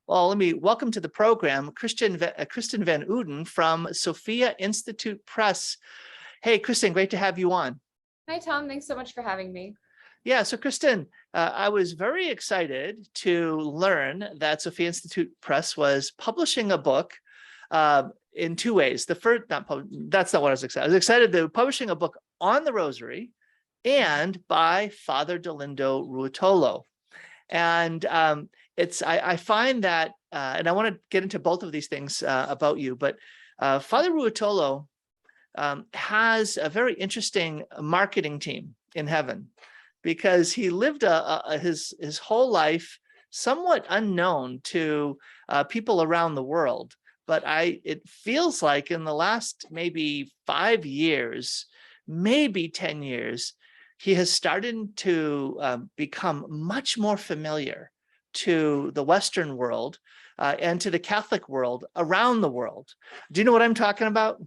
Well, let me welcome to the program, Kristen Van Uden from Sophia Institute Press. Hey, Kristen, great to have you on. Hi, Tom. Thanks so much for having me. Yeah, so Kristen, I was very excited to learn that Sophia Institute Press was publishing a book in two ways. The first, that's not what I was excited. I was excited they were publishing a book on the Rosary and by Father Dolindo Ruotolo. And I find that, and I want to get into both of these things about you, but Father Ruotolo has a very interesting marketing team in heaven, because he lived his whole life somewhat unknown to people around the world. But it feels like in the last maybe 5 years, maybe 10 years, he has started to become much more familiar to the Western world and to the Catholic world around the world. Do you know what I'm talking about?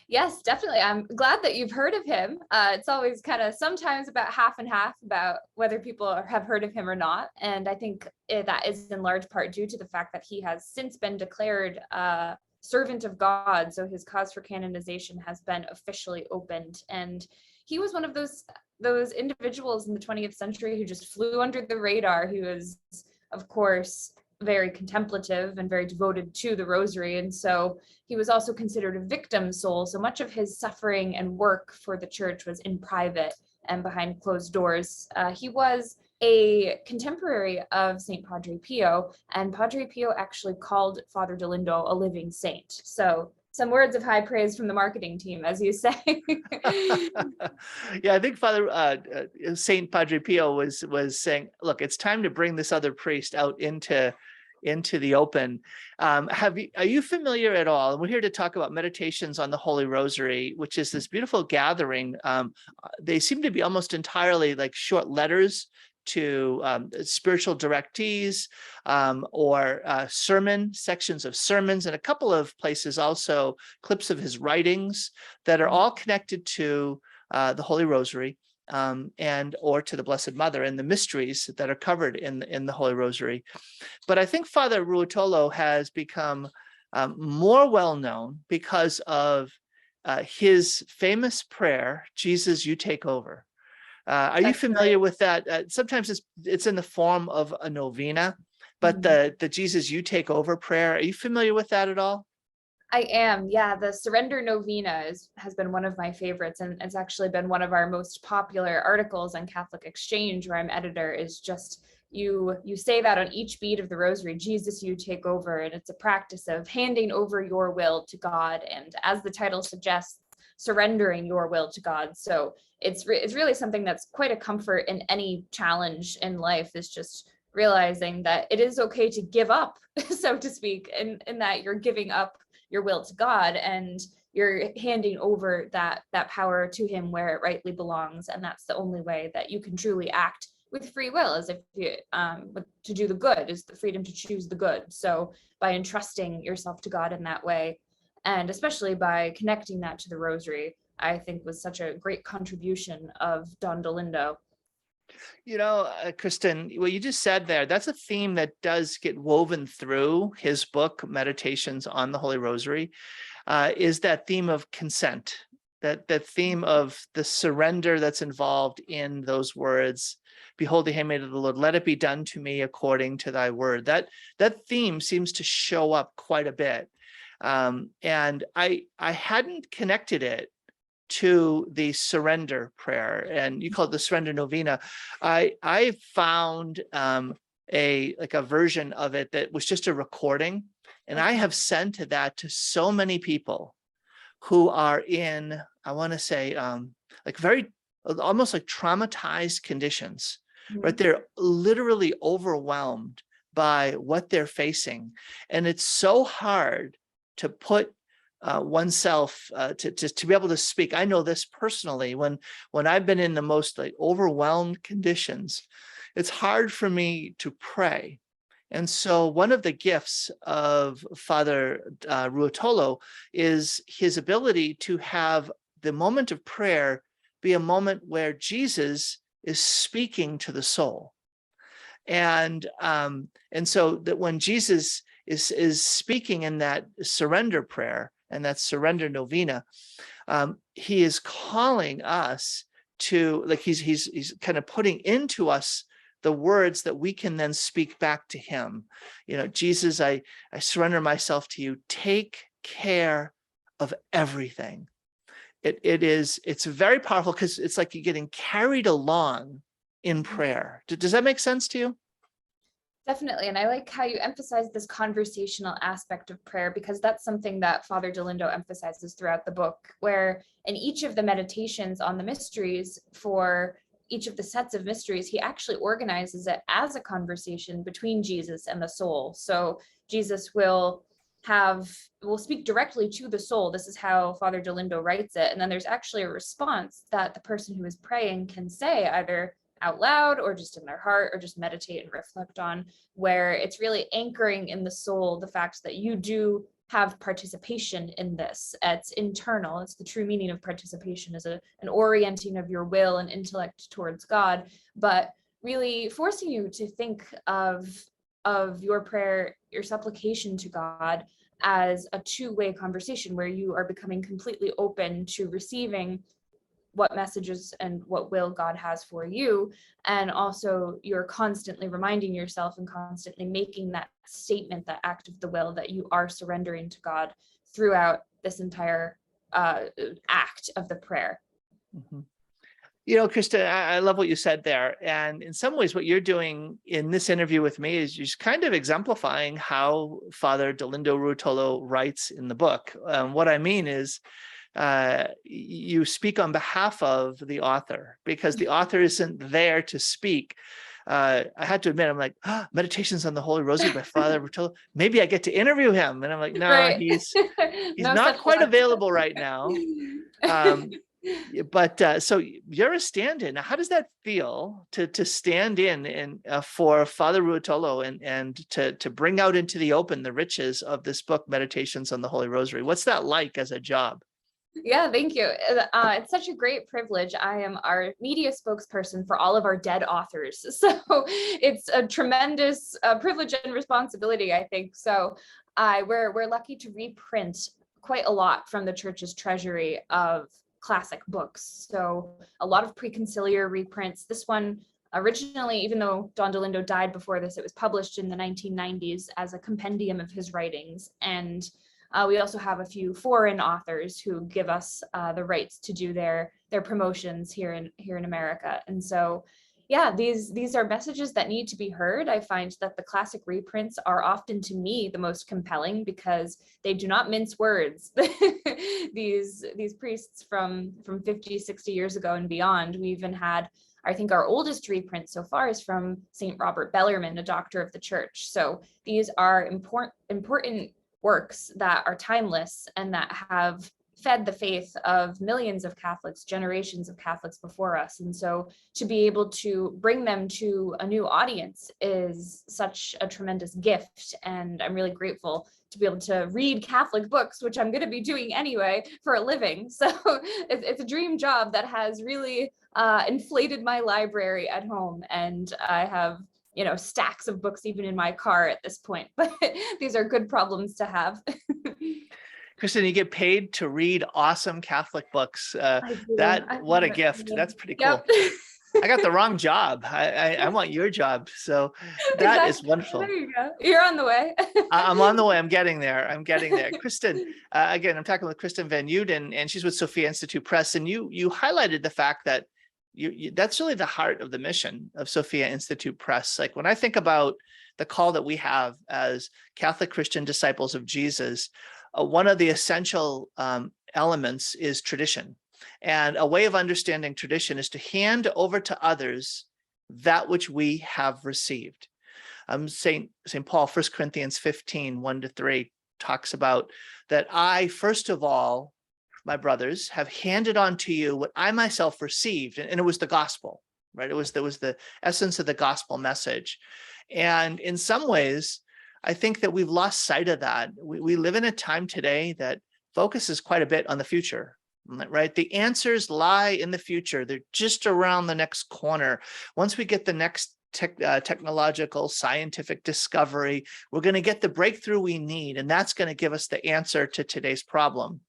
Yes, definitely. I'm glad that you've heard of him. It's always kind of sometimes about half and half about whether people have heard of him or not. And I think that is in large part due to the fact that he has since been declared a servant of God. So his cause for canonization has been officially opened. And he was one of those individuals in the 20th century who just flew under the radar. He was, of course, very contemplative and very devoted to the Rosary. And so he was also considered a victim soul. So much of his suffering and work for the church was in private and behind closed doors. He was a contemporary of St. Padre Pio, and Padre Pio actually called Father Dolindo a living saint. So some words of high praise from the marketing team, as you say. Yeah, I think Father Saint Padre Pio was saying, look, it's time to bring this other priest out into the open. Are you familiar at all? And we're here to talk about meditations on the Holy Rosary, which is this beautiful gathering. They seem to be almost entirely like short letters to spiritual directees or sections of sermons, and a couple of places also clips of his writings that are all connected to the Holy Rosary and or to the Blessed Mother and the mysteries that are covered in the Holy Rosary. But I think Father Ruotolo has become more well known because of his famous prayer, "Jesus, you take over." Are you familiar with that? Sometimes it's in the form of a novena, but the "Jesus, you take over" prayer, are you familiar with that at all? I am, yeah. The Surrender Novena has been one of my favorites, and it's actually been one of our most popular articles on Catholic Exchange, where I'm editor, is just you say that on each beat of the Rosary, "Jesus, you take over," and it's a practice of handing over your will to God, and as the title suggests, surrendering your will to God. So it's really something that's quite a comfort in any challenge in life, is just realizing that it is okay to give up, so to speak, in that you're giving up your will to God and you're handing over that power to him where it rightly belongs. And that's the only way that you can truly act with free will, as if you to do the good, is the freedom to choose the good. So by entrusting yourself to God in that way, and especially by connecting that to the Rosary, I think was such a great contribution of Don Dolindo. You know, Kristen, what you just said there, that's a theme that does get woven through his book, Meditations on the Holy Rosary, is that theme of consent, that theme of the surrender that's involved in those words. "Behold the handmaid of the Lord, let it be done to me according to thy word." That theme seems to show up quite a bit. And I hadn't connected it to the surrender prayer, and you call it the surrender novena. I found a version of it that was just a recording, and I have sent that to so many people who are in, I want to say, like very almost like traumatized conditions, right? They're literally overwhelmed by what they're facing, and it's so hard to put oneself to be able to speak. I know this personally. When I've been in the most like overwhelmed conditions, it's hard for me to pray. And so one of the gifts of Father Ruotolo is his ability to have the moment of prayer be a moment where Jesus is speaking to the soul. And so that when Jesus is speaking in that surrender prayer and that surrender novena, he is calling us to, like, he's kind of putting into us the words that we can then speak back to him. Jesus, I surrender myself to you. Take care of everything. It's very powerful, because it's like you're getting carried along in prayer. Does that make sense to you? Definitely. And I like how you emphasize this conversational aspect of prayer, because that's something that Father Dolindo emphasizes throughout the book, where in each of the meditations on the mysteries, for each of the sets of mysteries, he actually organizes it as a conversation between Jesus and the soul. So Jesus will speak directly to the soul. This is how Father Dolindo writes it. And then there's actually a response that the person who is praying can say, either out loud or just in their heart, or just meditate and reflect on, where it's really anchoring in the soul the fact that you do have participation in this. It's internal. It's the true meaning of participation, is an orienting of your will and intellect towards God, but really forcing you to think of your prayer, your supplication to God, as a two-way conversation where you are becoming completely open to receiving what messages and what will God has for you. And also you're constantly reminding yourself and constantly making that statement, that act of the will, that you are surrendering to God throughout this entire act of the prayer. Mm-hmm. Kristen, I love what you said there. And in some ways, what you're doing in this interview with me is just kind of exemplifying how Father Dolindo Ruotolo writes in the book. What I mean is, you speak on behalf of the author, because the author isn't there to speak. I had to admit, I'm like, Meditations on the Holy Rosary by Father Ruotolo. Maybe I get to interview him. And I'm like, no, Right. he's No not such quite luck. available right now. But so you're a stand-in. Now, how does that feel to stand in for Father Ruotolo and to bring out into the open the riches of this book, Meditations on the Holy Rosary? What's that like as a job? Yeah, thank you. It's such a great privilege. I am our media spokesperson for all of our dead authors. So it's a tremendous privilege and responsibility, I think. So we're lucky to reprint quite a lot from the church's treasury of classic books. So a lot of preconciliar reprints. This one originally, even though Don Dolindo died before this, it was published in the 1990s as a compendium of his writings. And we also have a few foreign authors who give us the rights to do their promotions here in America. And so, yeah, these are messages that need to be heard. I find that the classic reprints are often, to me, the most compelling, because they do not mince words. These priests from 50, 60 years ago and beyond, we even had, I think our oldest reprint so far is from St. Robert Bellarmine, a doctor of the church. So these are important works that are timeless and that have fed the faith of millions of Catholics, generations of Catholics before us. And so to be able to bring them to a new audience is such a tremendous gift. And I'm really grateful to be able to read Catholic books, which I'm going to be doing anyway for a living. So it's a dream job that has really inflated my library at home. And I have stacks of books even in my car at this point, but these are good problems to have. Kristen, you get paid to read awesome Catholic books. What a gift. That's pretty cool. Yep. I got the wrong job. I want your job. So that is wonderful. There you go. You're on the way. I'm on the way. I'm getting there. Kristen, again, I'm talking with Kristen Van Uden, and she's with Sophia Institute Press. And you highlighted the fact that that's really the heart of the mission of Sophia Institute Press. Like, when I think about the call that we have as Catholic Christian disciples of Jesus, one of the essential elements is tradition. And a way of understanding tradition is to hand over to others that which we have received. St. Paul, 1 Corinthians 15, 1-3, talks about that I, first of all, my brothers, have handed on to you what I myself received. And it was the gospel, right? There was the essence of the gospel message. And in some ways, I think that we've lost sight of that. We live in a time today that focuses quite a bit on the future, right? The answers lie in the future. They're just around the next corner. Once we get the next technological, scientific discovery. We're going to get the breakthrough we need, and that's going to give us the answer to today's problem.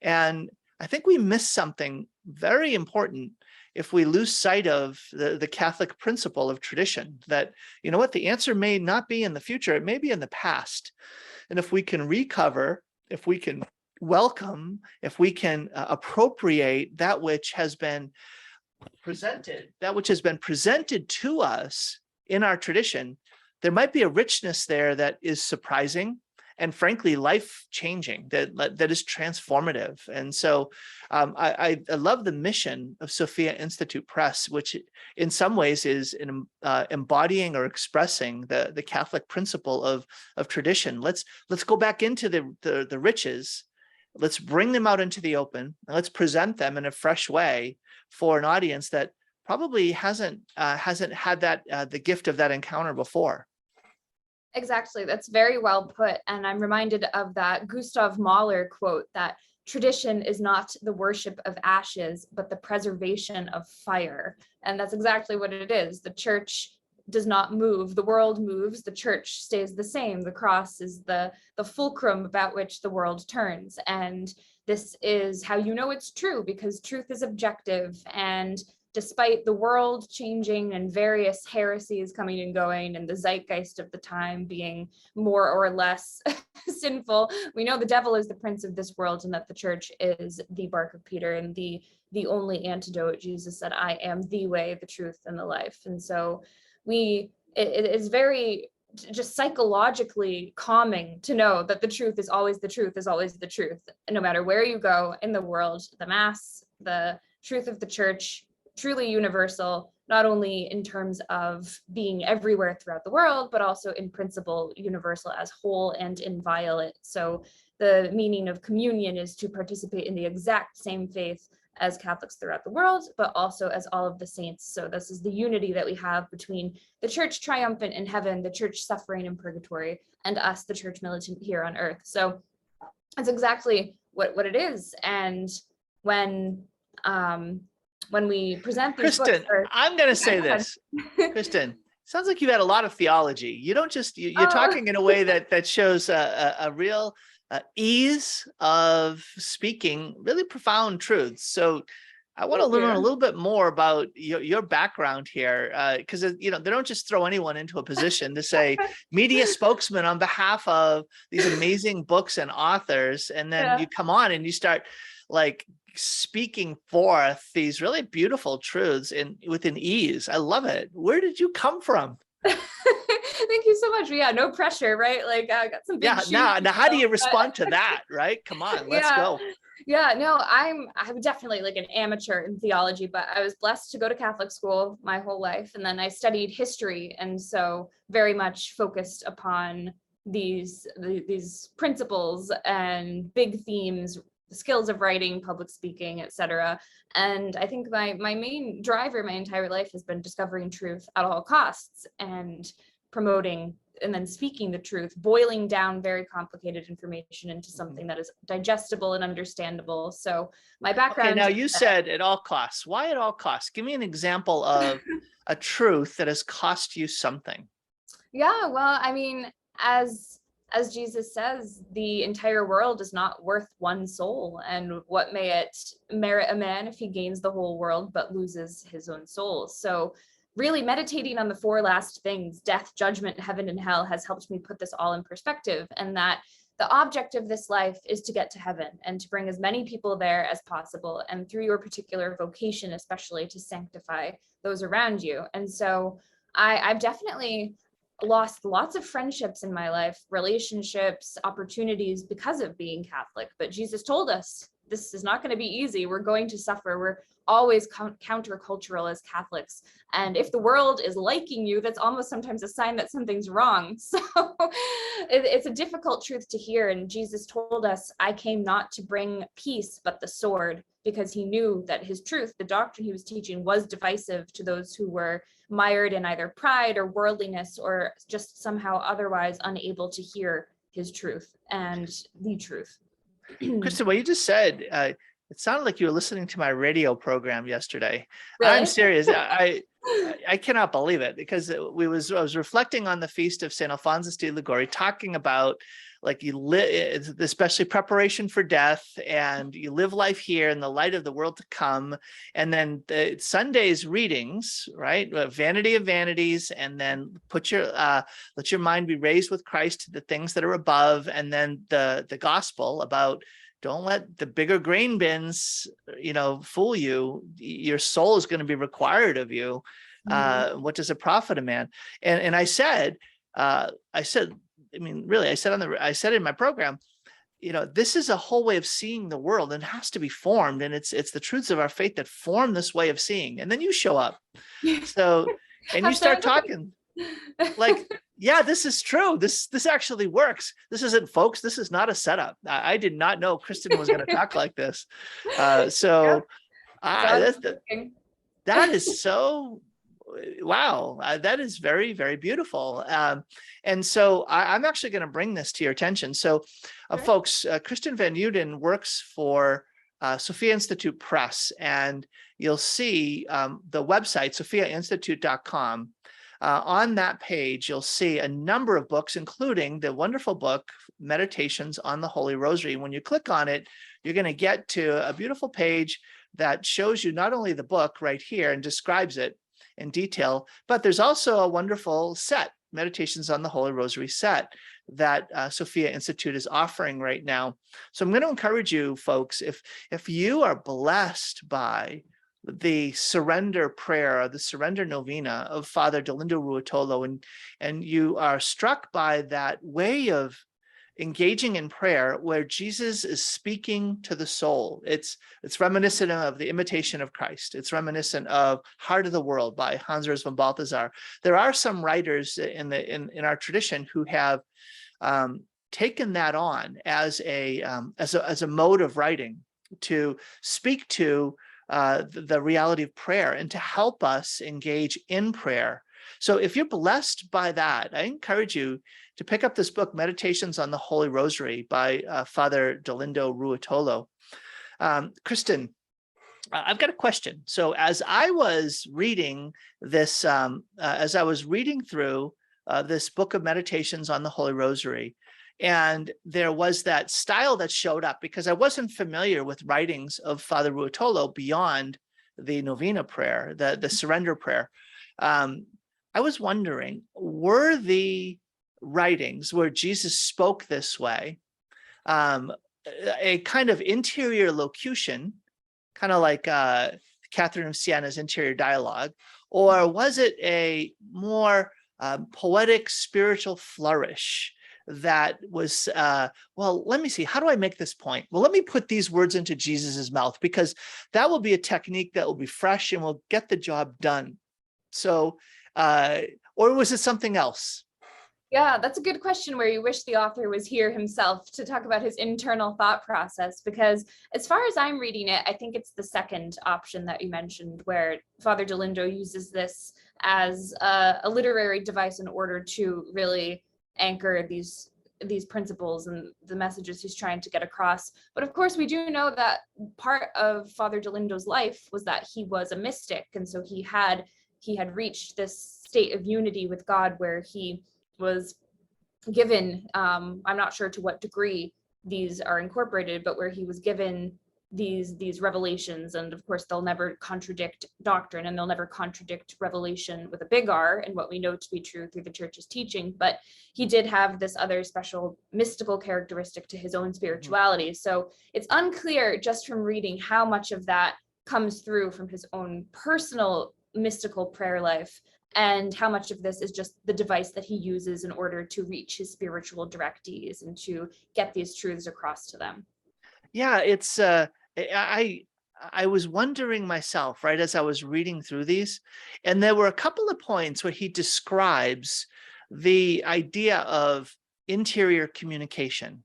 And I think we miss something very important if we lose sight of the Catholic principle of tradition, that, you know what, the answer may not be in the future, it may be in the past. And if we can recover, if we can welcome, if we can appropriate that which has been presented, to us in our tradition, there might be a richness there that is surprising and frankly life-changing, that is transformative. And so I love the mission of Sophia Institute Press, which in some ways is embodying or expressing the Catholic principle of tradition. Let's go back into the riches. Let's bring them out into the open, and let's present them in a fresh way for an audience that probably hasn't had that the gift of that encounter before. Exactly. That's very well put. And I'm reminded of that Gustav Mahler quote that tradition is not the worship of ashes, but the preservation of fire. And that's exactly what it is. The church does not move. The world moves. The church stays the same. The cross is the fulcrum about which the world turns. And this is how you know it's true, because truth is objective. And despite the world changing and various heresies coming and going and the zeitgeist of the time being more or less sinful, we know the devil is the prince of this world, and that the church is the bark of Peter and the only antidote. Jesus said, "I am the way, the truth, and the life." And so it is very just psychologically calming to know that the truth is always the truth, no matter where you go in the world. The Mass, the truth of the church, truly universal, not only in terms of being everywhere throughout the world, but also in principle universal as whole and inviolate. So the meaning of communion is to participate in the exact same faith as Catholics throughout the world, but also as all of the saints. So this is the unity that we have between the church triumphant in heaven, the church suffering in purgatory, and us, the church militant here on earth. So that's exactly what it is. And when we present these Kristen, books, I'm going to say this. Kristen, sounds like you've had a lot of theology. You don't just, you're talking in a way that shows a real ease of speaking really profound truths. So I want to learn a little bit more about your background here, because they don't just throw anyone into a position to say media spokesman on behalf of these amazing books and authors, and then you come on and you start like speaking forth these really beautiful truths with an ease. I love it. Where did you come from? Thank you so much. Yeah, no pressure, right? Like I got some big shoes. Now how do you respond to that, right? Come on, let's go. Yeah, no, I'm definitely like an amateur in theology, but I was blessed to go to Catholic school my whole life. And then I studied history. And so very much focused upon these principles and big themes, skills of writing, public speaking, etc. And I think my main driver my entire life has been discovering truth at all costs and promoting and then speaking the truth, boiling down very complicated information into something that is digestible and understandable. So my background. Okay, now you said at all costs. Why at all costs? Give me an example of a truth that has cost you something. Yeah, well, I mean, as Jesus says, the entire world is not worth one soul. And what may it merit a man if he gains the whole world but loses his own soul? So really meditating on the four last things, death, judgment, heaven, and hell, has helped me put this all in perspective, and that the object of this life is to get to heaven and to bring as many people there as possible, and through your particular vocation, especially to sanctify those around you. And so I've definitely lost lots of friendships in my life, relationships, opportunities because of being Catholic. But Jesus told us this is not going to be easy. We're going to suffer. We're always countercultural as Catholics. And if the world is liking you, that's almost sometimes a sign that something's wrong. So it's a difficult truth to hear. And Jesus told us, I came not to bring peace, but the sword, because he knew that his truth, the doctrine he was teaching, was divisive to those who were mired in either pride or worldliness, or just somehow otherwise unable to hear his truth and the truth. Kristen, what you just said, it sounded like you were listening to my radio program yesterday. Really? I'm serious. I I cannot believe it, because I was reflecting on the feast of Saint Alphonsus de Liguori, talking about like you live, especially preparation for death, and you live life here in the light of the world to come. And then the Sunday's readings, right? Vanity of vanities, and then let your mind be raised with Christ to the things that are above. And then the gospel about, don't let the bigger grain bins, fool you. Your soul is going to be required of you. What does it profit a man? And I said, really, I said in my program, this is a whole way of seeing the world, and it has to be formed. And it's the truths of our faith that form this way of seeing. And then you show up. So, and you start talking like, yeah, this is true. This actually works. This isn't, folks, this is not a setup. I did not know Kristen was going to talk like this. That is so, wow. That is very, very beautiful. And so I'm actually going to bring this to your attention. So folks, Kristen Van Uden works for Sophia Institute Press, and you'll see the website, sophiainstitute.com. On that page, you'll see a number of books, including the wonderful book, Meditations on the Holy Rosary. When you click on it, you're going to get to a beautiful page that shows you not only the book right here and describes it in detail, but there's also a wonderful set, Meditations on the Holy Rosary set, that Sophia Institute is offering right now. So I'm going to encourage you folks, if you are blessed by the surrender prayer or the surrender novena of Father Dolindo Ruotolo, and you are struck by that way of engaging in prayer where Jesus is speaking to the soul. It's reminiscent of the Imitation of Christ. It's reminiscent of Heart of the World by Hans Urs von Balthasar. There are some writers in our tradition who have taken that on as a mode of writing to speak to the reality of prayer and to help us engage in prayer. So if you're blessed by that, I encourage you to pick up this book, Meditations on the Holy Rosary by Father Dolindo Ruotolo. Kristen, I've got a question. So as I was reading this, as I was reading through this book of Meditations on the Holy Rosary, and there was that style that showed up because I wasn't familiar with writings of Father Ruotolo beyond the novena prayer, the surrender prayer. I was wondering, were the writings where Jesus spoke this way a kind of interior locution, kind of like Catherine of Siena's interior dialogue, or was it a more poetic spiritual flourish that was, well, let me see, how do I make this point? Well, let me put these words into Jesus's mouth, because that will be a technique that will be fresh and will get the job done. So, or was it something else? Yeah, that's a good question, where you wish the author was here himself to talk about his internal thought process, because as far as I'm reading it, I think it's the second option that you mentioned, where Father Dolindo uses this as a literary device in order to really anchor these principles and the messages he's trying to get across. But of course, we do know that part of Father Dolindo's life was that he was a mystic, and so he had reached this state of unity with God where he was given, I'm not sure to what degree these are incorporated, but where he was given these revelations, and of course they'll never contradict doctrine, and they'll never contradict revelation with a big R and what we know to be true through the church's teaching. But he did have this other special mystical characteristic to his own spirituality. So it's unclear just from reading how much of that comes through from his own personal mystical prayer life, and how much of this is just the device that he uses in order to reach his spiritual directees and to get these truths across to them. Yeah, it's I was wondering myself, right, as I was reading through these, and there were a couple of points where he describes the idea of interior communication.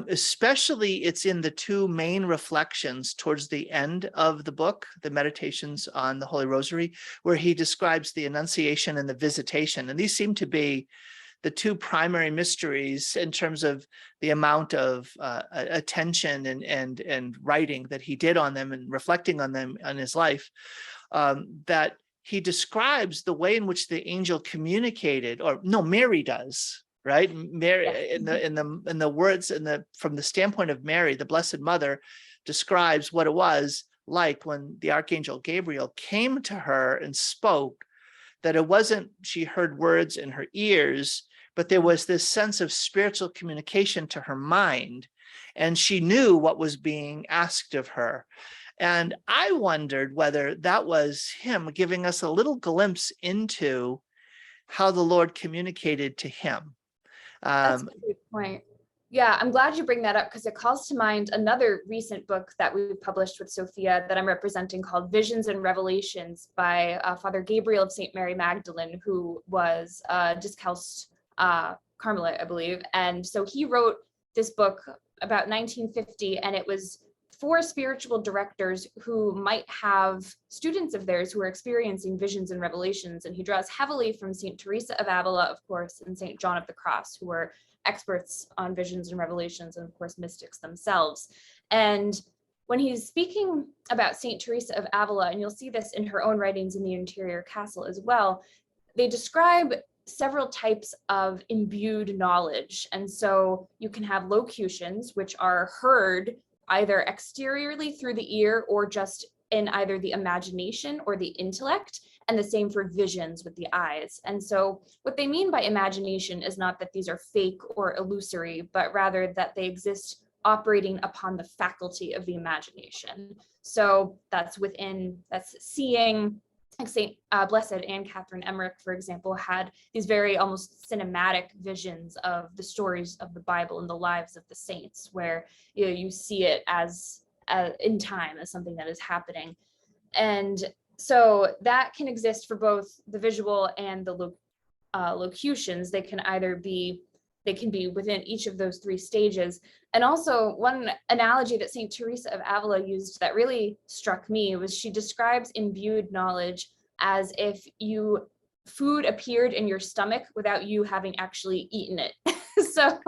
Especially it's in the two main reflections towards the end of the book, the Meditations on the Holy Rosary, where he describes the Annunciation and the Visitation. And these seem to be the two primary mysteries in terms of the amount of attention and writing that he did on them and reflecting on them on his life, that he describes the way in which the angel communicated, or no, Mary does, right? Mary, Yes. in the words, from the standpoint of Mary, the Blessed Mother describes what it was like when the Archangel Gabriel came to her and spoke, that it wasn't she heard words in her ears, but there was this sense of spiritual communication to her mind, and she knew what was being asked of her. And I wondered whether that was him giving us a little glimpse into how the Lord communicated to him. That's a good point. Yeah, I'm glad you bring that up, because it calls to mind another recent book that we published with Sophia that I'm representing, called Visions and Revelations by Father Gabriel of St. Mary Magdalene, who was Discalced Carmelite, I believe. And so he wrote this book about 1950, and it was for spiritual directors who might have students of theirs who are experiencing visions and revelations. And he draws heavily from St. Teresa of Avila, of course, and St. John of the Cross, who were experts on visions and revelations, and of course, mystics themselves. And when he's speaking about St. Teresa of Avila, and you'll see this in her own writings in the Interior Castle as well, they describe several types of imbued knowledge. And so you can have locutions, which are heard either exteriorly through the ear or just in either the imagination or the intellect, and the same for visions with the eyes. And so what they mean by imagination is not that these are fake or illusory, but rather that they exist operating upon the faculty of the imagination. So that's seeing, like Saint Blessed Anne Catherine Emmerich, for example, had these very almost cinematic visions of the stories of the Bible and the lives of the saints, where you see it as in time as something that is happening. And so that can exist for both the visual and the locutions. They can be within each of those three stages. And also, one analogy that St. Teresa of Avila used that really struck me was she describes imbued knowledge as if food appeared in your stomach without you having actually eaten it. So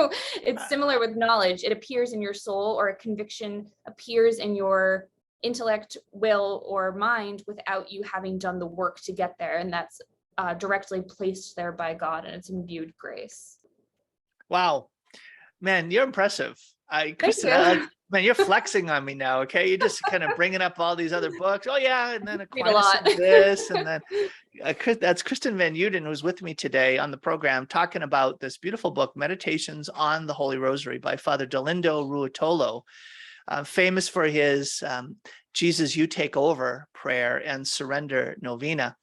it's similar with knowledge. It appears in your soul, or a conviction appears in your intellect, will, or mind without you having done the work to get there. And that's directly placed there by God, and it's imbued grace. Wow, man, you're impressive. Kristen, man, you're flexing on me now. Okay, you're just kind of bringing up all these other books. Oh yeah, and then Aquinas and this, and then that's Kristen Van Uden, who's with me today on the program, talking about this beautiful book, Meditations on the Holy Rosary by Father Dolindo Ruotolo, famous for his Jesus, You Take Over prayer and surrender novena.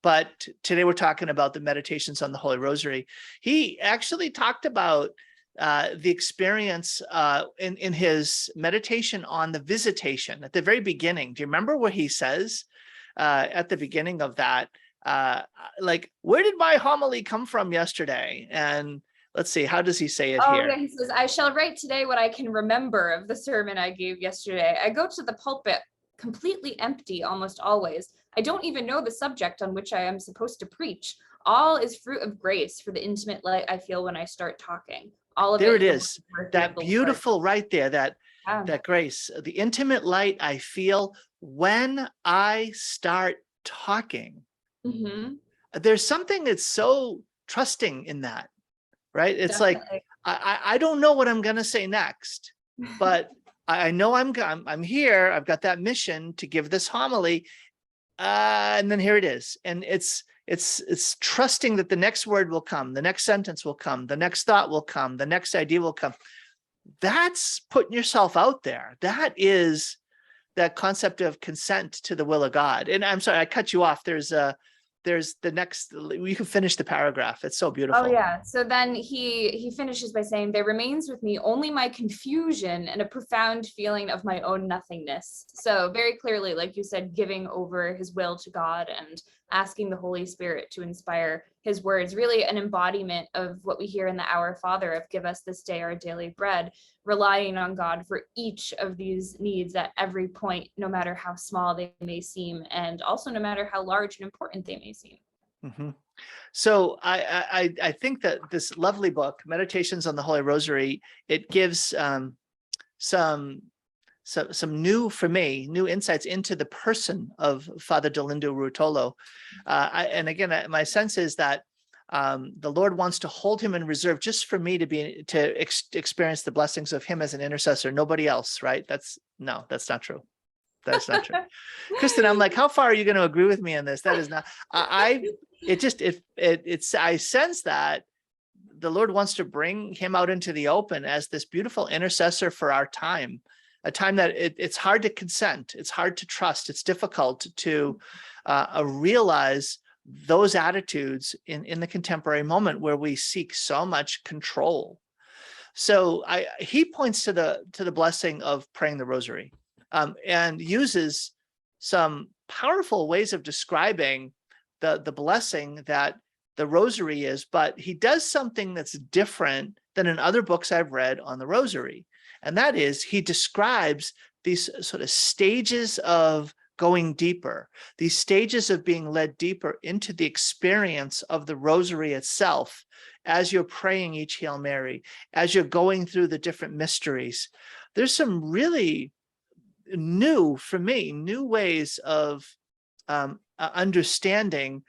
But today we're talking about the Meditations on the Holy Rosary. He actually talked about the experience in his meditation on the Visitation at the very beginning. Do you remember where he says at the beginning of that, like, where did my homily come from yesterday? And let's see, how does he say it here? Yeah, he says, I shall write today what I can remember of the sermon I gave yesterday. I go to the pulpit completely empty almost always. I don't even know the subject on which I am supposed to preach. All is fruit of grace for the intimate light I feel when I start talking. All of there it is. That beautiful Lord. Right there, that grace, the intimate light I feel when I start talking. Mm-hmm. There's something that's so trusting in that, right? It's Definitely. Like, I don't know what I'm going to say next, but I know I'm here. I've got that mission to give this homily. And then here it is. And it's trusting that the next word will come, the next sentence will come, the next thought will come, the next idea will come. That's putting yourself out there. That is that concept of consent to the will of God. And I'm sorry, I cut you off. There's the next, you can finish the paragraph. It's so beautiful. Oh yeah. So then he finishes by saying, there remains with me only my confusion and a profound feeling of my own nothingness. So very clearly, like you said, giving over his will to God and asking the Holy Spirit to inspire his words, really an embodiment of what we hear in the Our Father of give us this day our daily bread, relying on God for each of these needs at every point, no matter how small they may seem, and also no matter how large and important they may seem. Mm-hmm. So I think that this lovely book, Meditations on the Holy Rosary, it gives some some new, for me, new insights into the person of Father Dolindo Ruotolo. And again, my sense is that the Lord wants to hold him in reserve just for me to experience the blessings of him as an intercessor, nobody else, right? That's not true. That's not true. Kristen, I'm like, how far are you going to agree with me on this? That is not, I sense that the Lord wants to bring him out into the open as this beautiful intercessor for our time, a time that it's hard to consent. It's hard to trust. It's difficult to realize those attitudes in the contemporary moment where we seek so much control. So he points to the blessing of praying the rosary, and uses some powerful ways of describing the blessing that the rosary is, but he does something that's different than in other books I've read on the rosary. And that is, he describes these sort of stages of going deeper, these stages of being led deeper into the experience of the rosary itself, as you're praying each Hail Mary, as you're going through the different mysteries. There's some really new, for me, new ways of understanding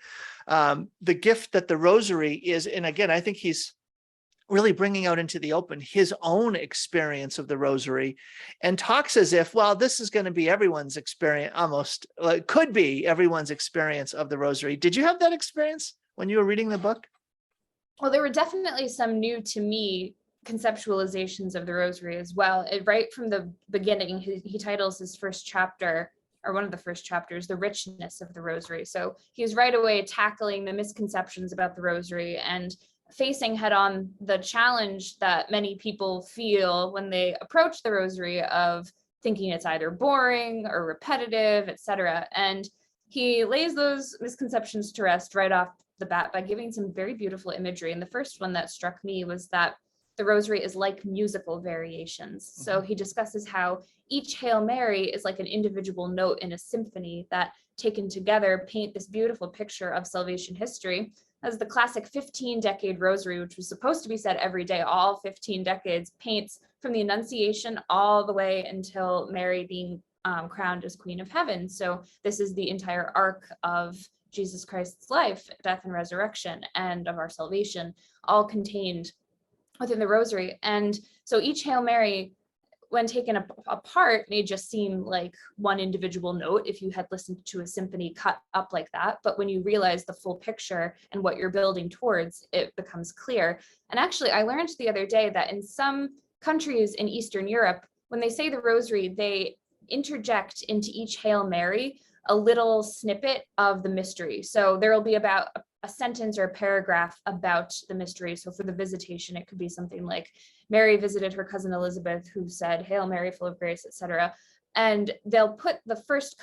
the gift that the rosary is. And again, I think he's really bringing out into the open his own experience of the rosary, and talks as if, well, this is going to be everyone's experience, almost, well, it could be everyone's experience of the rosary. Did you have that experience when you were reading the book? Well, there were definitely some new to me conceptualizations of the rosary as well. Right from the beginning, he titles his first chapter, or one of the first chapters, The Richness of the Rosary. So he's right away tackling the misconceptions about the rosary and facing head on the challenge that many people feel when they approach the rosary of thinking it's either boring or repetitive, etc. And he lays those misconceptions to rest right off the bat by giving some very beautiful imagery. And the first one that struck me was that the rosary is like musical variations. So he discusses how each Hail Mary is like an individual note in a symphony that, taken together, paint this beautiful picture of salvation history. As the classic 15-decade rosary, which was supposed to be said every day, all 15 decades, paints from the Annunciation all the way until Mary being crowned as Queen of Heaven. So this is the entire arc of Jesus Christ's life, death, and resurrection, and of our salvation, all contained within the rosary. And so each Hail Mary, when taken apart, may just seem like one individual note if you had listened to a symphony cut up like that. But when you realize the full picture and what you're building towards, it becomes clear. And actually, I learned the other day that in some countries in Eastern Europe, when they say the rosary, they interject into each Hail Mary a little snippet of the mystery. So there will be about a sentence or a paragraph about the mystery. So for the visitation, it could be something like, Mary visited her cousin Elizabeth, who said, Hail Mary, full of grace, etc. And they'll put the first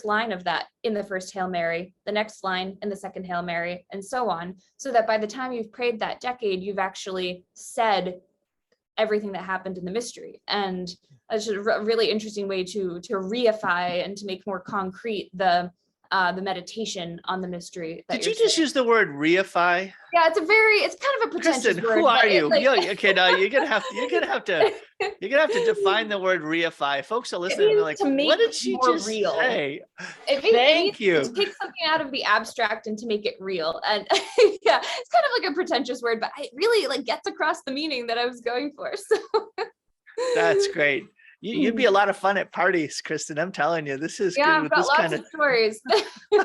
line of that in the first Hail Mary, the next line in the second Hail Mary, and so on, so that by the time you've prayed that decade, you've actually said everything that happened in the mystery. And it's a really interesting way to reify and to make more concrete the meditation on the mystery. Did you just use the word reify? Yeah, it's kind of a pretentious Kristen, word. who are you? Like, Okay, no, you're gonna have to define the word reify. Folks are listening. They're like, what did she just say? Thank you. To take something out of the abstract and to make it real. And yeah, it's kind of like a pretentious word, but it really gets across the meaning that I was going for. So that's great. You'd be a lot of fun at parties, Kristen. I'm telling you, this is good. I've got lots of stories. All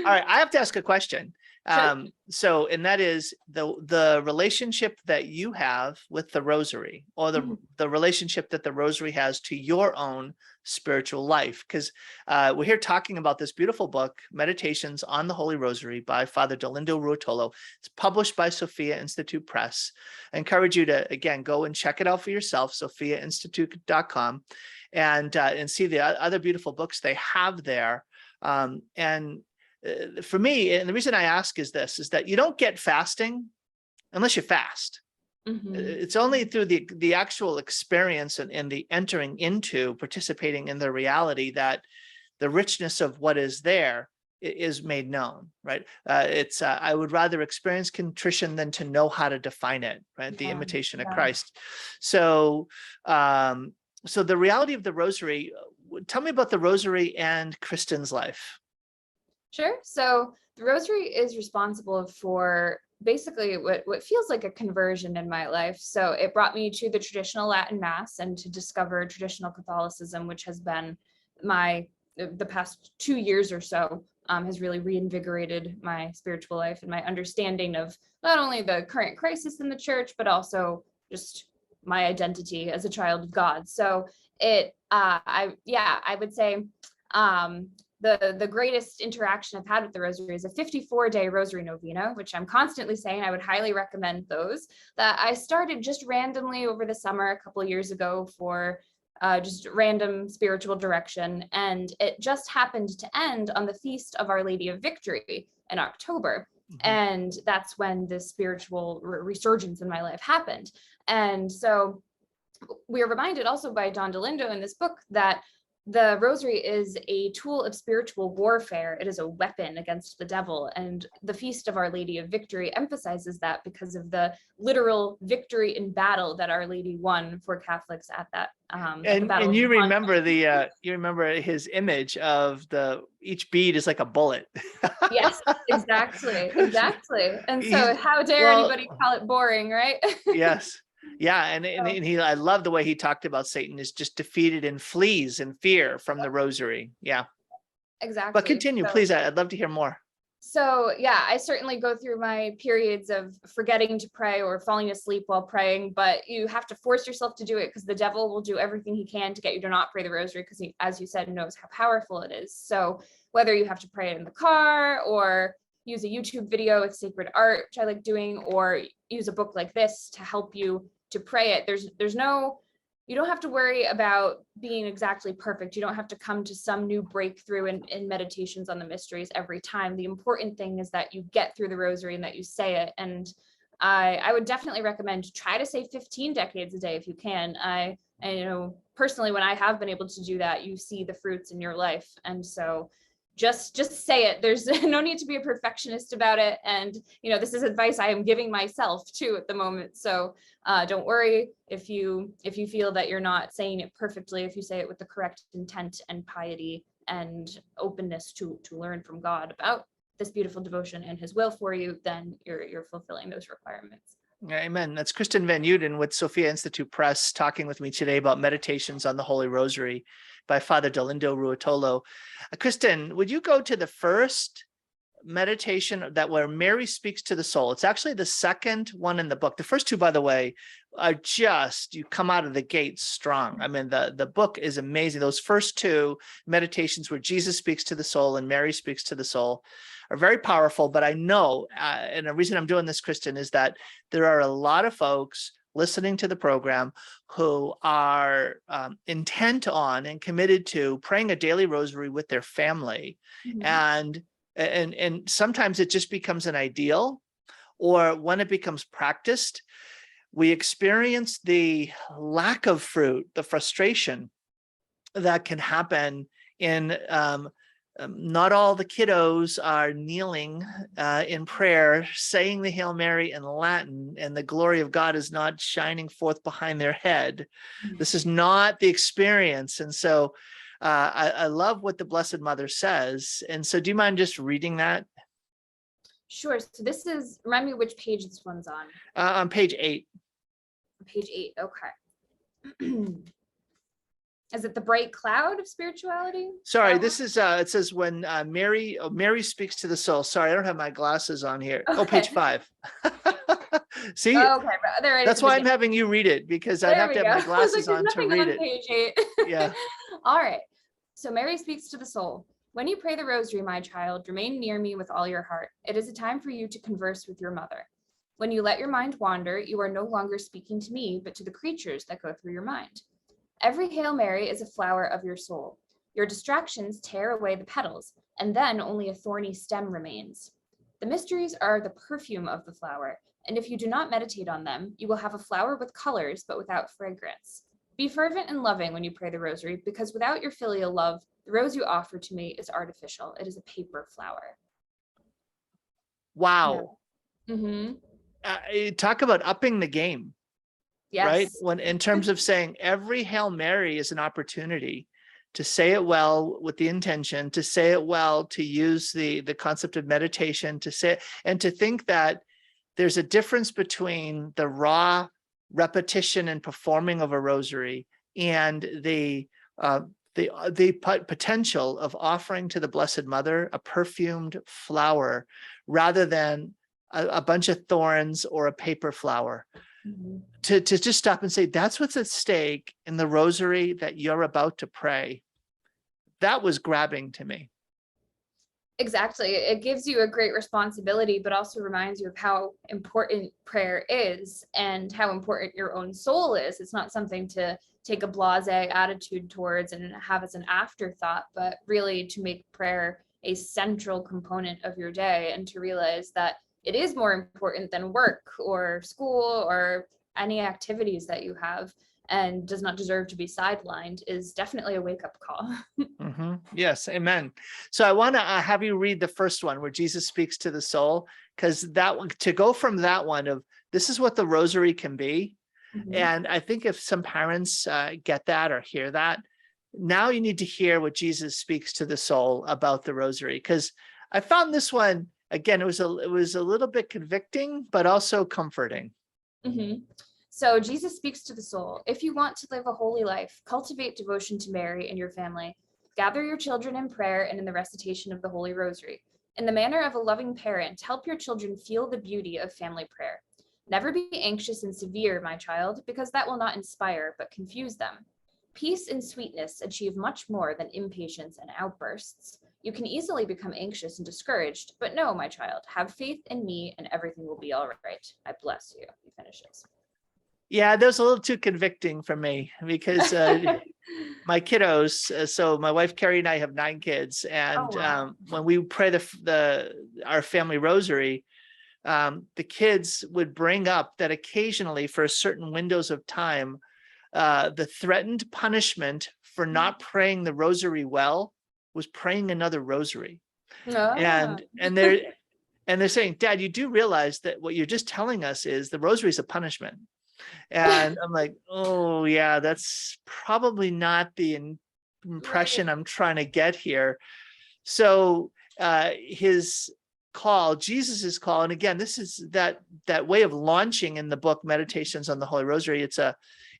right, I have to ask a question. Sure. So, and that is the relationship that you have with the rosary, or the relationship that the rosary has to your own spiritual life. Because we're here talking about this beautiful book, Meditations on the Holy Rosary by Father Dolindo Ruotolo. It's published by Sophia Institute Press. I encourage you to, again, go and check it out for yourself, sophiainstitute.com, and see the other beautiful books they have there. For me, and the reason I ask is that you don't get fasting unless you fast. It's only through the actual experience and the entering into, participating in the reality, that the richness of what is there is made known, right? I would rather experience contrition than to know how to define it, right? The imitation of Christ. So So the reality of the Rosary, tell me about the Rosary and Kristen's life. Sure. So the Rosary is responsible for basically what feels like a conversion in my life. So it brought me to the traditional Latin Mass and to discover traditional Catholicism, which has been the past 2 years or so, has really reinvigorated my spiritual life and my understanding of not only the current crisis in the church, but also just my identity as a child of God. So I would say, the greatest interaction I've had with the Rosary is a 54-day Rosary Novena, which I'm constantly saying I would highly recommend those, that I started just randomly over the summer a couple of years ago for just random spiritual direction. And it just happened to end on the Feast of Our Lady of Victory in October. And that's when the spiritual resurgence in my life happened. And so we are reminded also by Don Dolindo in this book that the Rosary is a tool of spiritual warfare. It is a weapon against the devil. And the Feast of Our Lady of Victory emphasizes that because of the literal victory in battle that Our Lady won for Catholics at that. And you remember you remember his image of each bead is like a bullet. Yes, exactly. And so how dare anybody call it boring, right? Yes. Yeah, and I love the way he talked about Satan is just defeated and flees in fear from the Rosary. Yeah, exactly. But continue, please. I'd love to hear more. So yeah, I certainly go through my periods of forgetting to pray or falling asleep while praying, but you have to force yourself to do it because the devil will do everything he can to get you to not pray the Rosary because he, as you said, knows how powerful it is. So whether you have to pray it in the car or use a YouTube video with sacred art, which I like doing, or use a book like this to help you to pray it, you don't have to worry about being exactly perfect. You don't have to come to some new breakthrough in meditations on the mysteries every time. The important thing is that you get through the Rosary and that you say it. And I would definitely recommend try to say 15 decades a day if you can. I personally, when I have been able to do that, you see the fruits in your life. And so just say it. There's no need to be a perfectionist about it. And, this is advice I am giving myself too at the moment. So don't worry if you feel that you're not saying it perfectly. If you say it with the correct intent and piety and openness to learn from God about this beautiful devotion and his will for you, then you're fulfilling those requirements. Amen. That's Kristen Van Uden with Sophia Institute Press talking with me today about meditations on the Holy Rosary by Father Dolindo Ruotolo. Kristen, would you go to the first meditation where Mary speaks to the soul? It's actually the second one in the book. The first two, by the way, are you come out of the gate strong. I mean, the book is amazing. Those first two meditations where Jesus speaks to the soul and Mary speaks to the soul are very powerful. But I know, and the reason I'm doing this, Kristen, is that there are a lot of folks listening to the program who are intent on and committed to praying a daily rosary with their family. And sometimes it just becomes an ideal, or when it becomes practiced, we experience the lack of fruit, the frustration that can happen in not all the kiddos are kneeling in prayer, saying the Hail Mary in Latin, and the glory of God is not shining forth behind their head. This is not the experience. And so I love what the Blessed Mother says. And so do you mind just reading that? Sure. So this is, remind me which page this one's on. On page 8. Page 8. Okay. Is it the bright cloud of spirituality? Sorry, this is, it says when Mary speaks to the soul. Sorry, I don't have my glasses on here. Okay. Oh, page 5. See, okay, there that's why I'm having you read it, because I'd have to have my glasses on to read it. Page 8. Yeah. All right. So Mary speaks to the soul. When you pray the Rosary, my child, remain near me with all your heart. It is a time for you to converse with your mother. When you let your mind wander, you are no longer speaking to me, but to the creatures that go through your mind. Every Hail Mary is a flower of your soul. Your distractions tear away the petals, and then only a thorny stem remains. The mysteries are the perfume of the flower, and if you do not meditate on them, you will have a flower with colors, but without fragrance. Be fervent and loving when you pray the Rosary, because without your filial love, the rose you offer to me is artificial. It is a paper flower. Wow. Yeah. Talk about upping the game. right? Yes. When in terms of saying every Hail Mary is an opportunity to say it well with the intention, to say it well, to use the concept of meditation, to say, and to think that there's a difference between the raw repetition and performing of a rosary and the potential of offering to the Blessed Mother a perfumed flower rather than a bunch of thorns or a paper flower. Mhm. To just stop and say, that's what's at stake in the rosary that you're about to pray. That was grabbing to me. Exactly. It gives you a great responsibility, but also reminds you of how important prayer is and how important your own soul is. It's not something to take a blasé attitude towards and have as an afterthought, but really to make prayer a central component of your day and to realize that it is more important than work or school or any activities that you have and does not deserve to be sidelined is definitely a wake-up call. Mm-hmm. Yes, amen. So I want to have you read the first one where Jesus speaks to the soul, because that one, to go from that one of this is what the rosary can be. Mhm. And I think if some parents get that or hear that, now you need to hear what Jesus speaks to the soul about the rosary. Because I found this one, again, it was a little bit convicting, but also comforting. Mhm. So Jesus speaks to the soul. If you want to live a holy life, cultivate devotion to Mary and your family. Gather your children in prayer and in the recitation of the Holy Rosary. In the manner of a loving parent, help your children feel the beauty of family prayer. Never be anxious and severe, my child, because that will not inspire, but confuse them. Peace and sweetness achieve much more than impatience and outbursts. You can easily become anxious and discouraged, but no, my child, have faith in me and everything will be all right. I bless you. He finishes. Yeah, that was a little too convicting for me because my kiddos, so my wife Carrie and I have 9 kids, and Oh, wow. when we pray our family rosary, the kids would bring up that occasionally for certain windows of time, the threatened punishment for not praying the rosary well was praying another rosary. Ah. And they're saying, Dad, you do realize that what you're just telling us is the rosary is a punishment. And I'm like, oh yeah, that's probably not the impression Right. I'm trying to get here. So his call, Jesus's call, and again, this is that way of launching in the book Meditations on the Holy Rosary. It's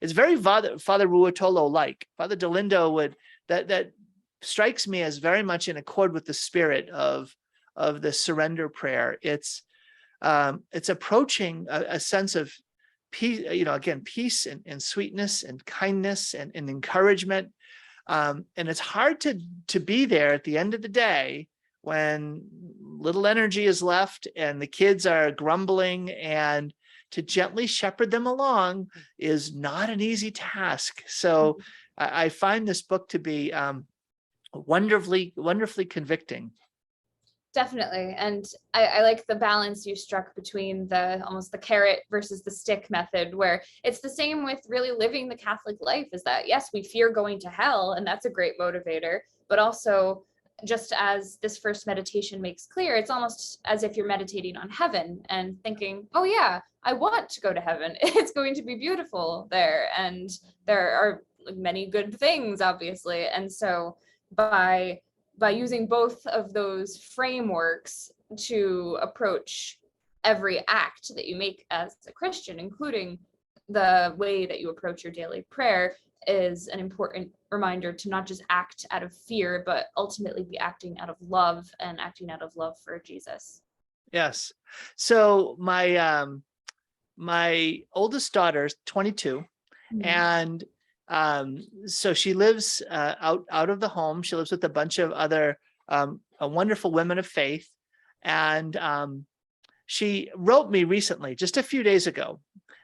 very Father Ruotolo like. Father Dolindo would that strikes me as very much in accord with the spirit of the surrender prayer. It's approaching a sense of peace, again, peace and sweetness and kindness and encouragement. And it's hard to be there at the end of the day when little energy is left and the kids are grumbling, and to gently shepherd them along is not an easy task. So I find this book to be wonderfully convicting. Definitely. And I like the balance you struck between the almost the carrot versus the stick method, where it's the same with really living the Catholic life, is that yes, we fear going to hell, and that's a great motivator, but also just as this first meditation makes clear, it's almost as if you're meditating on heaven and thinking, oh yeah, I want to go to heaven. It's going to be beautiful there. And there are many good things, obviously. And so by using both of those frameworks to approach every act that you make as a Christian, including the way that you approach your daily prayer, is an important reminder to not just act out of fear, but ultimately be acting out of love and acting out of love for Jesus. Yes. So my oldest daughter is 22, and so she lives out of the home. She lives with a bunch of other wonderful women of faith, and she wrote me recently, just a few days ago.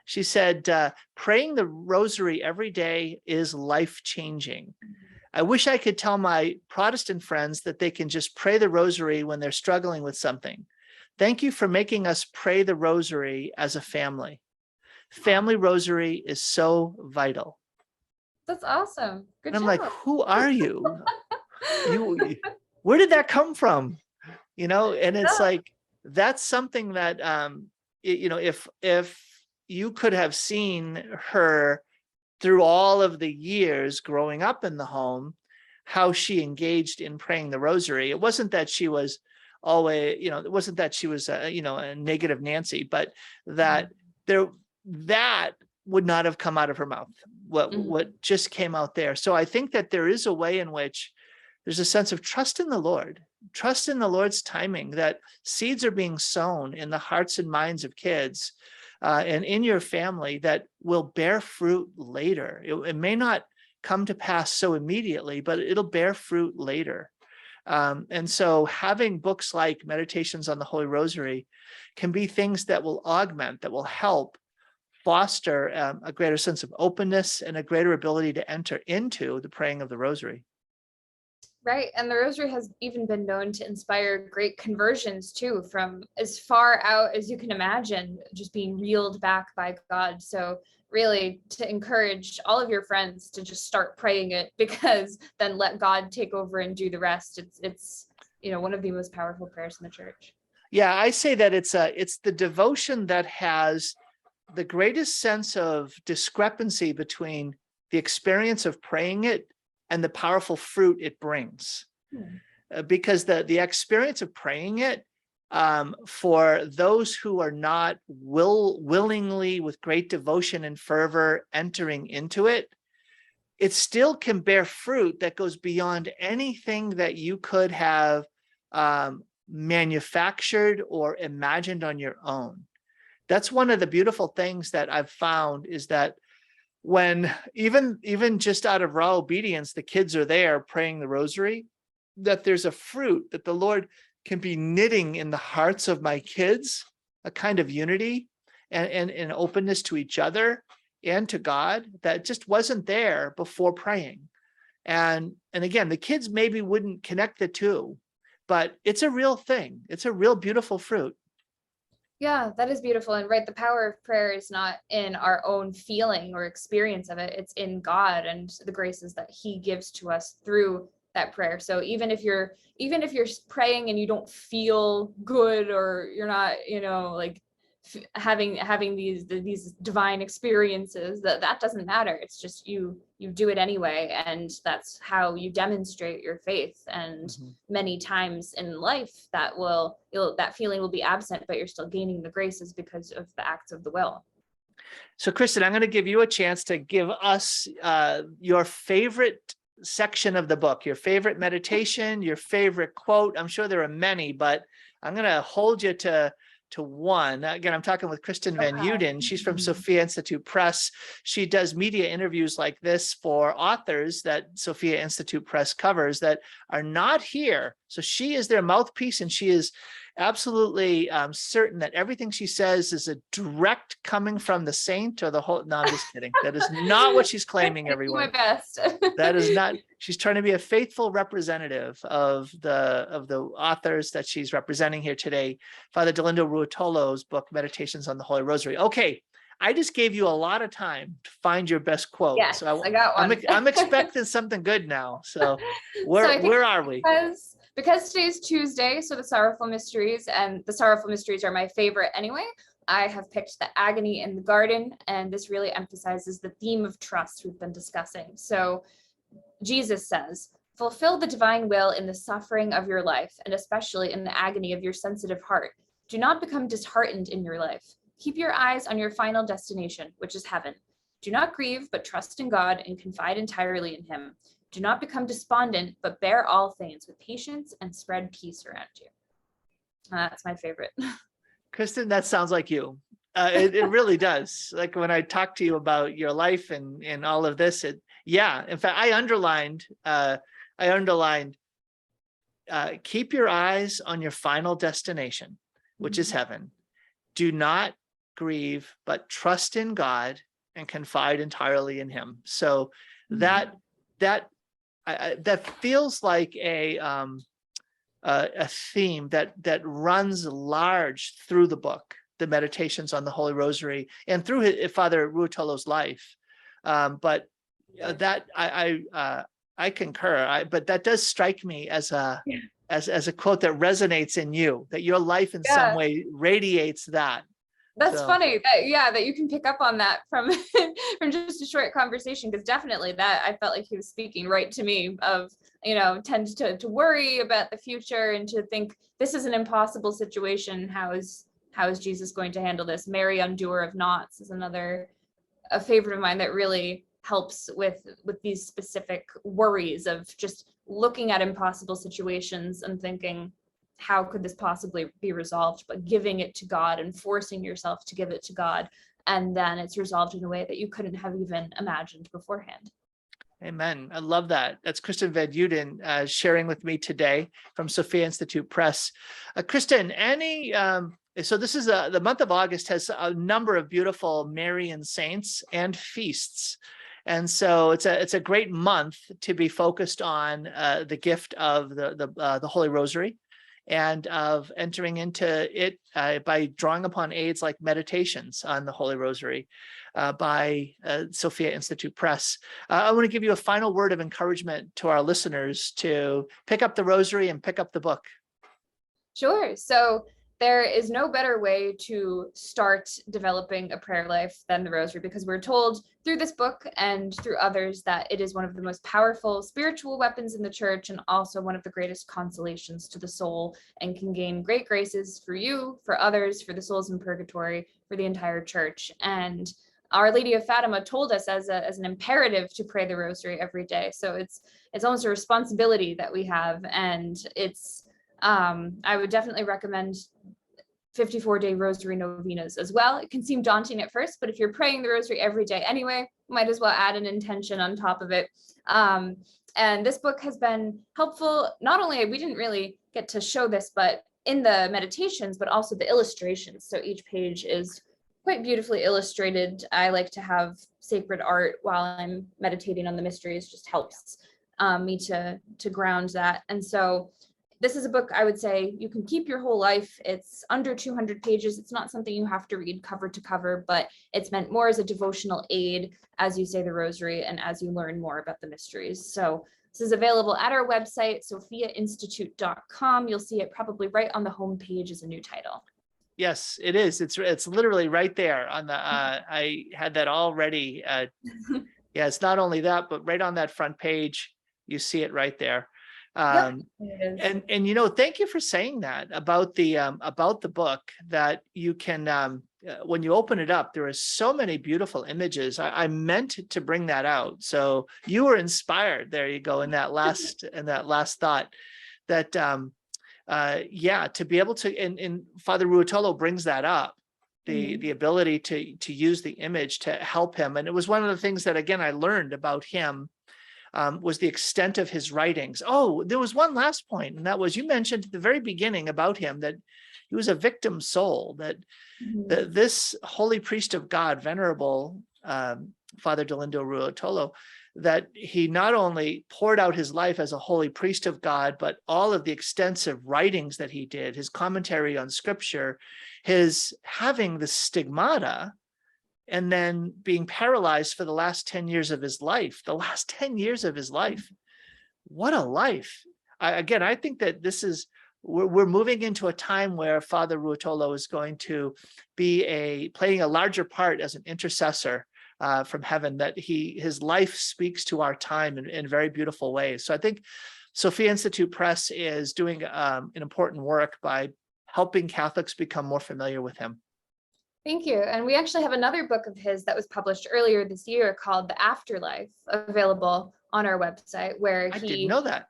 She said, praying the rosary every day is life-changing. I wish I could tell my Protestant friends that they can just pray the rosary when they're struggling with something. Thank you for making us pray the rosary as a family. Family rosary is so vital. That's awesome. Good And I'm job. like, who are you? Where did that come from? And it's Yeah. like, that's something that, if you could have seen her through all of the years growing up in the home, how she engaged in praying the rosary. It wasn't that she was always, it wasn't that she was, a negative Nancy, but that that would not have come out of her mouth. What just came out there. So I think that there is a way in which there's a sense of trust in the Lord, trust in the Lord's timing, that seeds are being sown in the hearts and minds of kids and in your family that will bear fruit later. It may not come to pass so immediately, but it'll bear fruit later. And so having books like Meditations on the Holy Rosary can be things that will augment, that will help foster a greater sense of openness and a greater ability to enter into the praying of the Rosary. Right. And the Rosary has even been known to inspire great conversions too, from as far out as you can imagine, just being reeled back by God. So really to encourage all of your friends to just start praying it, because then let God take over and do the rest. It's one of the most powerful prayers in the church. Yeah, I say that it's the devotion that has the greatest sense of discrepancy between the experience of praying it and the powerful fruit it brings. Because the experience of praying it, for those who are not willingly, with great devotion and fervor, entering into it, it still can bear fruit that goes beyond anything that you could have manufactured or imagined on your own. That's one of the beautiful things that I've found, is that when even just out of raw obedience, the kids are there praying the Rosary, that there's a fruit that the Lord can be knitting in the hearts of my kids, a kind of unity and openness to each other and to God that just wasn't there before praying. And again, the kids maybe wouldn't connect the two, but it's a real thing. It's a real beautiful fruit. Yeah, that is beautiful. And right, the power of prayer is not in our own feeling or experience of it. It's in God and the graces that he gives to us through that prayer. So even if you're praying and you don't feel good, or you're not, like having these divine experiences, that doesn't matter. It's just you do it anyway, and that's how you demonstrate your faith. And many times in life that feeling will be absent, but you're still gaining the graces because of the acts of the will. So Kristen, I'm going to give you a chance to give us your favorite section of the book, your favorite meditation, your favorite quote. I'm sure there are many, but I'm going to hold you to one. Again, I'm talking with Kristen Van Uden. She's from Sophia Institute Press. She does media interviews like this for authors that Sophia Institute Press covers that are not here. So she is their mouthpiece, and she is absolutely certain that everything she says is a direct coming from the saint or the whole. No, I'm just kidding. That is not what she's claiming, everyone. I do my best. That is not. She's trying to be a faithful representative of the authors that she's representing here today. Father Dolindo Ruotolo's book, Meditations on the Holy Rosary. Okay, I just gave you a lot of time to find your best quote. Yes, so I got one. I'm expecting something good now. So where are we? Because today's Tuesday, so the Sorrowful Mysteries, and the Sorrowful Mysteries are my favorite anyway, I have picked The Agony in the Garden, and this really emphasizes the theme of trust we've been discussing. So Jesus says, "Fulfill the divine will in the suffering of your life, and especially in the agony of your sensitive heart. Do not become disheartened in your life. Keep your eyes on your final destination, which is heaven. Do not grieve, but trust in God and confide entirely in him. Do not become despondent, but bear all things with patience and spread peace around you." That's my favorite. Kristen, that sounds like you. It really does. Like when I talk to you about your life and all of this, in fact, I underlined, keep your eyes on your final destination, which is heaven. Do not grieve, but trust in God and confide entirely in him. So that feels like a theme that runs large through the book, the Meditations on the Holy Rosary, and through Father Ruotolo's life. But that I concur. But that does strike me as a quote that resonates in you, that your life in some way radiates that. That's So, funny that, yeah, that you can pick up on that from from just a short conversation, because definitely that I felt like he was speaking right to me of, tend to worry about the future and to think this is an impossible situation. How is Jesus going to handle this? Mary, undoer of knots, is a favorite of mine that really helps with these specific worries of just looking at impossible situations and thinking, how could this possibly be resolved, but giving it to God and forcing yourself to give it to God, and then it's resolved in a way that you couldn't have even imagined beforehand. amen. I love that. That's Kristen Van Uden sharing with me today from Sophia Institute Press. Kristen, so this is the month of August has a number of beautiful Marian saints and feasts. And so it's a great month to be focused on the gift of the Holy Rosary, and of entering into it by drawing upon aids like meditations on the Holy Rosary by Sophia Institute Press. I want to give you a final word of encouragement to our listeners to pick up the Rosary and pick up the book. Sure. So there is no better way to start developing a prayer life than the Rosary, because we're told through this book and through others that it is one of the most powerful spiritual weapons in the church, and also one of the greatest consolations to the soul, and can gain great graces for you, for others, for the souls in purgatory, for the entire church. And Our Lady of Fatima told us as an imperative to pray the Rosary every day. So it's almost a responsibility that we have, and I would definitely recommend 54-day Rosary novenas as well. It can seem daunting at first, but if you're praying the Rosary every day anyway, might as well add an intention on top of it. And this book has been helpful. Not only, we didn't really get to show this, but in the meditations, but also the illustrations. So each page is quite beautifully illustrated. I like to have sacred art while I'm meditating on the mysteries. Just helps me to ground that. And so this is a book I would say you can keep your whole life. It's under 200 pages. It's not something you have to read cover to cover, but it's meant more as a devotional aid as you say the Rosary and as you learn more about the mysteries. So this is available at our website, sophiainstitute.com. You'll see it probably right on the homepage as a new title. Yes, it is. It's literally right there on the. I had that already. Yeah, it's not only that, but right on that front page, you see it right there. Yep, it is. And thank you for saying that about the book, that you can when you open it up, there are so many beautiful images. I meant to bring that out, so you were inspired. There you go in that last thought, that to be able to, and Father Ruotolo brings that up, the ability to use the image to help him. And it was one of the things that, again, I learned about him. Was the extent of his writings. Oh, there was one last point, and that was, you mentioned at the very beginning about him that he was a victim soul, that this holy priest of God, Venerable Father Dolindo Ruotolo, that he not only poured out his life as a holy priest of God, but all of the extensive writings that he did, his commentary on scripture, his having the stigmata, and then being paralyzed for the last 10 years of his life. What a life. I think that we're moving into a time where Father Ruotolo is going to be playing a larger part as an intercessor from heaven, that his life speaks to our time in very beautiful ways. So I think Sophia Institute Press is doing an important work by helping Catholics become more familiar with him. Thank you. And we actually have another book of his that was published earlier this year called The Afterlife, available on our website, where I didn't know that.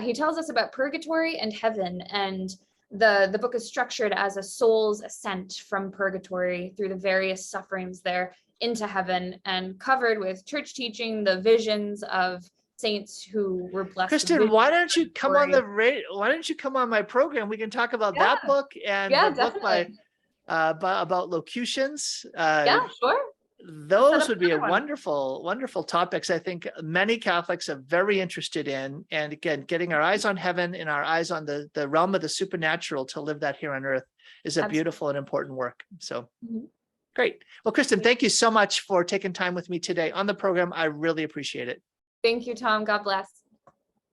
He tells us about purgatory and heaven. And the book is structured as a soul's ascent from purgatory through the various sufferings there into heaven, and covered with church teaching, the visions of saints who were blessed. Kristen, why don't you come on why don't you come on my program? We can talk about that book and the book about locutions. Yeah, sure. Those would be a wonderful topics. I think many Catholics are very interested in, and again, getting our eyes on heaven and our eyes on the realm of the supernatural to live that here on earth is a beautiful and important work. So great. Well, Kristen, thank you so much for taking time with me today on the program. I really appreciate it. Thank you, Tom. God bless.